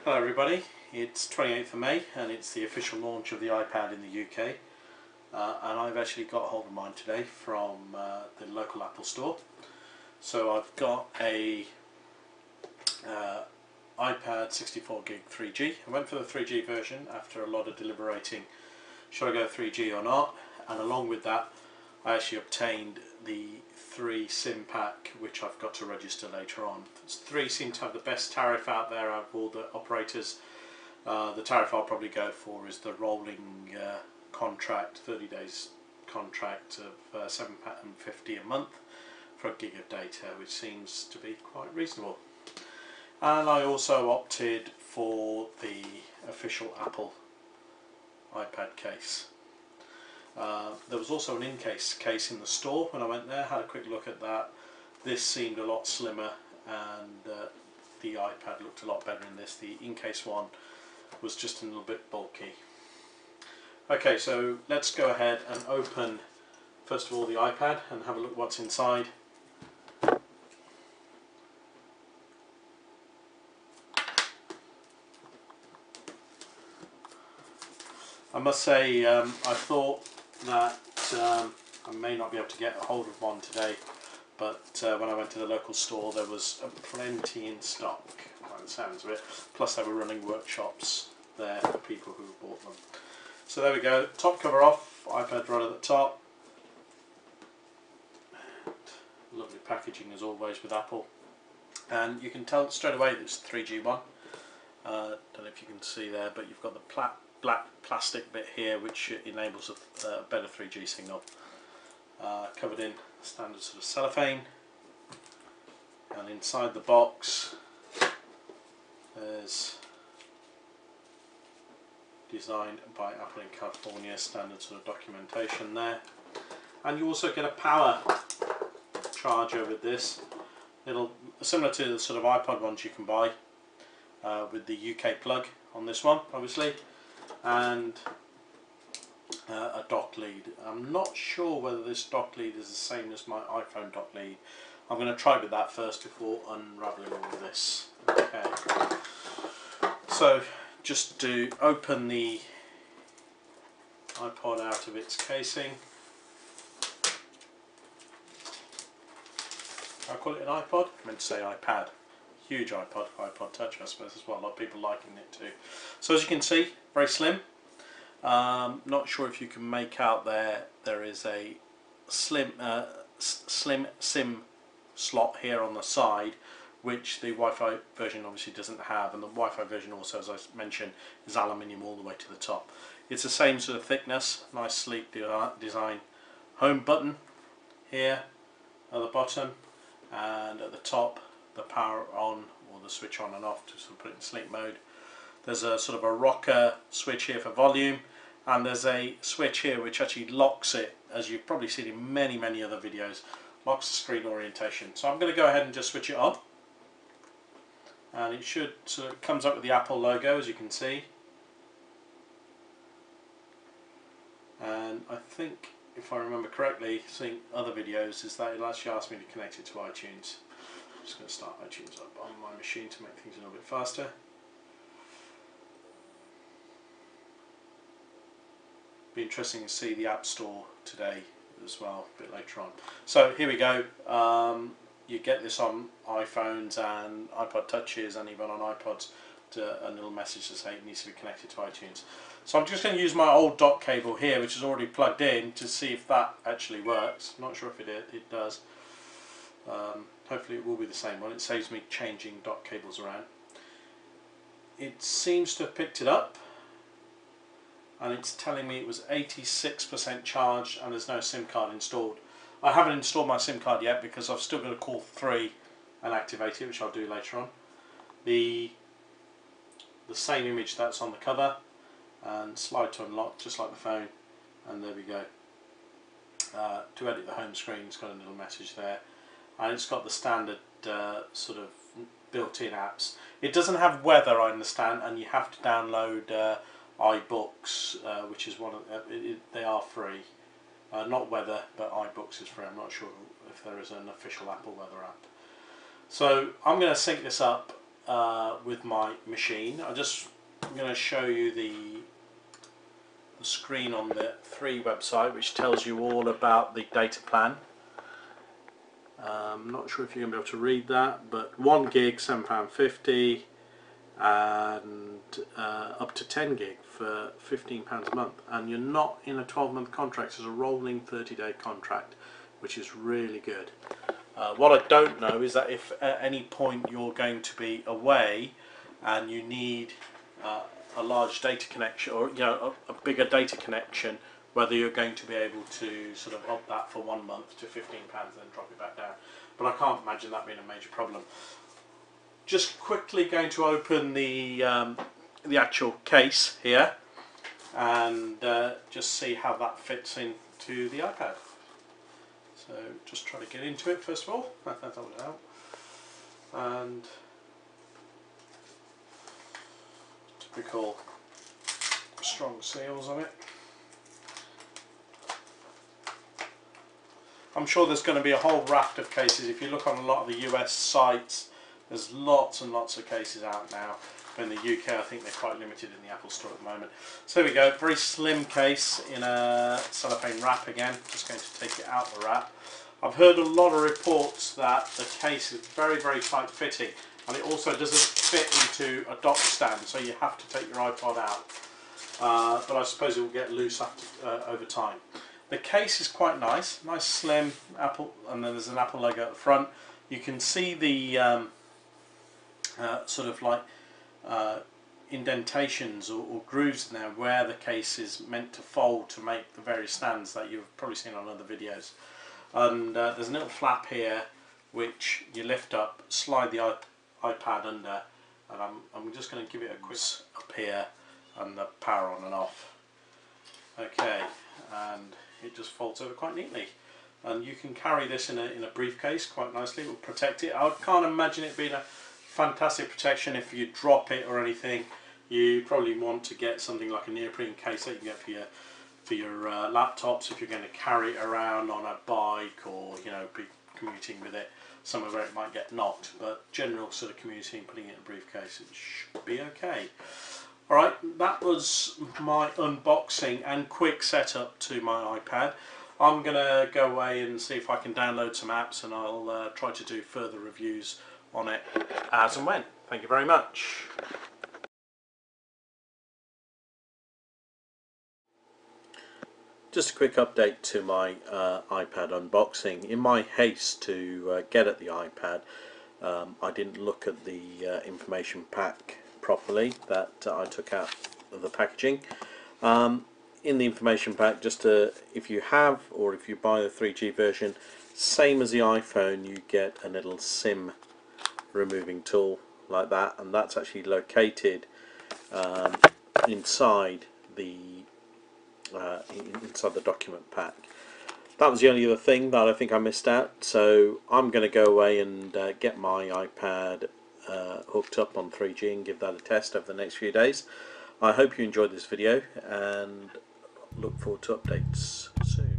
Hello everybody, it's 28th of May and it's the official launch of the iPad in the UK, and I've actually got hold of mine today from the local Apple store. So I've got a iPad 64 gig 3G. I went for the 3G version after a lot of deliberating, should I go 3G or not, and along with that I actually obtained the 3 SIM pack, which I've got to register later on. 3 seem to have the best tariff out there out of all the operators. The tariff I'll probably go for is the rolling contract, 30 days contract of £7.50 a month for a gig of data, which seems to be quite reasonable. And I also opted for the official Apple iPad case. There was also an in-case case in the store when I went there, had a quick look at that. This seemed a lot slimmer and the iPad looked a lot better in this. The in-case one was just a little bit bulky. Okay, so let's go ahead and open first of all the iPad and have a look what's inside. I must say I thought that I may not be able to get a hold of one today, but when I went to the local store there was plenty in stock by the sounds of it, plus they were running workshops there for people who bought them. So there we go, top cover off, iPad right at the top. Lovely packaging as always with Apple, and you can tell straight away it's the 3G one. Don't know if you can see there, but you've got the black plastic bit here which enables a better 3G signal. Covered in standard sort of cellophane, and inside the box there's designed by Apple in California, standard sort of documentation there, and you also get a power charger with this. It'll similar to the sort of iPod ones you can buy with the UK plug on this one obviously, and a dock lead. I'm not sure whether this dock lead is the same as my iPhone dock lead. I'm going to try with that first before unravelling all of this. Okay, so just to open the iPod out of its casing. I call it an iPod? I meant to say iPad. Huge iPod Touch I suppose as well, a lot of people liking it too. So as you can see, very slim. Not sure if you can make out there is a slim SIM slot here on the side, which the Wi-Fi version obviously doesn't have, and the Wi-Fi version also, as I mentioned, is aluminium all the way to the top. It's the same sort of thickness, nice sleek design. Home button here at the bottom, and at the top the power on or the switch on and off to sort of put it in sleep mode. There's a sort of a rocker switch here for volume, and there's a switch here which actually locks it, as you've probably seen in many other videos, locks the screen orientation. So I'm going to go ahead and just switch it on, and it should sort of comes up with the Apple logo as you can see, and I think if I remember correctly, seeing other videos, is that it'll actually ask me to connect it to iTunes. I'm just going to start iTunes up on my machine to make things a little bit faster. Be interesting to see the App Store today as well, a bit later on. So here we go. You get this on iPhones and iPod Touches and even on iPods, a little message to say it needs to be connected to iTunes. So I'm just going to use my old dock cable here, which is already plugged in, to see if that actually works. I'm not sure if it does. Hopefully it will be the same one. It saves me changing dock cables around. It seems to have picked it up, and it's telling me it was 86% charged and there's no SIM card installed. I haven't installed my SIM card yet because I've still got to call 3 and activate it, which I'll do later on. The same image that's on the cover, and slide to unlock just like the phone, and there we go. To edit the home screen, it's got a little message there, and it's got the standard sort of built-in apps. It doesn't have weather, I understand, and you have to download iBooks, which is one of they are free. Not weather, but iBooks is free. I'm not sure if there is an official Apple weather app. So I'm going to sync this up with my machine. I'm going to show you the screen on the 3 website, which tells you all about the data plan. I'm not sure if you're going to be able to read that, but 1 gig £7.50 and up to 10 gig for £15 a month, and you're not in a 12-month contract. It's a rolling 30-day contract, which is really good. What I don't know is that if at any point you're going to be away and you need a large data connection, or a bigger data connection, whether you're going to be able to sort of up that for 1 month to £15 and then drop it back down. But I can't imagine that being a major problem. Just quickly going to open the actual case here and just see how that fits into the iPad. So just try to get into it first of all. That would help. And typical strong seals on it. I'm sure there's going to be a whole raft of cases. If you look on a lot of the US sites, there's lots and lots of cases out now. But in the UK, I think they're quite limited in the Apple Store at the moment. So here we go, very slim case in a cellophane wrap again. Just going to take it out of the wrap. I've heard a lot of reports that the case is very, very tight fitting, and it also doesn't fit into a dock stand, so you have to take your iPod out. But I suppose it will get loose over time. The case is quite nice, slim Apple, and then there's an Apple logo at the front. You can see the sort of like indentations or grooves in there where the case is meant to fold to make the various stands that you've probably seen on other videos. And there's a little flap here which you lift up, slide the iPad under, and I'm just going to give it a quick up here and the power on and off. Okay, and it just folds over quite neatly, and you can carry this in a briefcase quite nicely. It will protect it. I can't imagine it being a fantastic protection if you drop it or anything. You probably want to get something like a neoprene case that you can get for your laptops if you're going to carry it around on a bike, or be commuting with it somewhere where it might get knocked. But general sort of commuting, putting it in a briefcase, it should be okay. Alright, that was my unboxing and quick setup to my iPad. I'm going to go away and see if I can download some apps, and I'll try to do further reviews on it as and when. Thank you very much. Just a quick update to my iPad unboxing. In my haste to get at the iPad, I didn't look at the information pack properly that I took out of the packaging. In the information pack, if you have, or if you buy the 3G version, same as the iPhone, you get a little SIM removing tool like that, and that's actually located inside the document pack. That was the only other thing that I think I missed out, so I'm going to go away and get my iPad hooked up on 3G and give that a test over the next few days. I hope you enjoyed this video and look forward to updates soon.